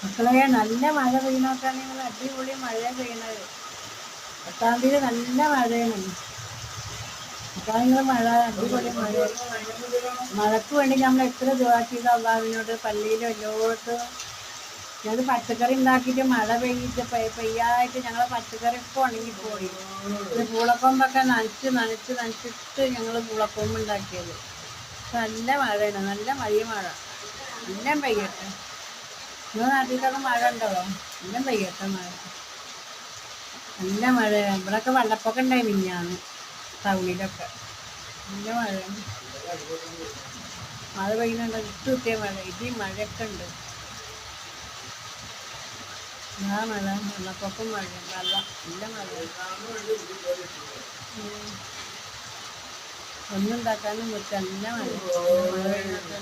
മക്കളെ നല്ല മഴ പെയ്യുന്നോക്കാണ് നിങ്ങൾ അടിപൊളി മഴ പെയ്യണത്. 10-ാം തീയതി നല്ല മഴയാണ്. അപ്പോൾ നിങ്ങൾ മഴ അടിപൊളി മഴ. മഴക്ക് വേണ്ടി നമ്മൾ എത്ര ദുആ ചെയ്ത അള്ളാഹുവിനോട് പള്ളിയിലും എല്ലായിടത്തും. ഞങ്ങൾ പച്ചക്കറി ഉണ്ടാക്കിയിട്ട് മഴ പെയ്യായിട്ട് ഞങ്ങളെ പച്ചക്കറി ഒക്കെ ഉണങ്ങിപ്പോയി. ഇത് പൂളക്കൊമ്പൊക്കെ നനച്ചിട്ട് ഞങ്ങൾ പൂളക്കൊമ്പ് ഉണ്ടാക്കിയത്. നല്ല മഴയാണ്, നല്ല മഴ. നല്ല പെയ്യട്ടെ. നിങ്ങളുടെ നാട്ടിലൊക്കെ മഴ ഉണ്ടോ? നല്ല പെയ്യട്ടെ മഴ. നല്ല മഴ. ഇവിടെയൊക്കെ വെള്ളപ്പൊക്കം ഉണ്ടായി മിനിഞ്ഞാന്ന് ടൗണിലൊക്കെ. നല്ല മഴയാണ്. മഴ പെയ്യുന്നുണ്ട്, ഇട്ട് കിട്ടിയ മഴ. ഇടി മഴയൊക്കെ ഉണ്ട്. മഴ വെള്ളപ്പൊക്കം മഴ വെള്ളം നല്ല മഴ. ഒന്നും ഉണ്ടാക്കാനും പറ്റില്ല. നല്ല മഴ. മഴ പെയ്യുന്നൊക്കെ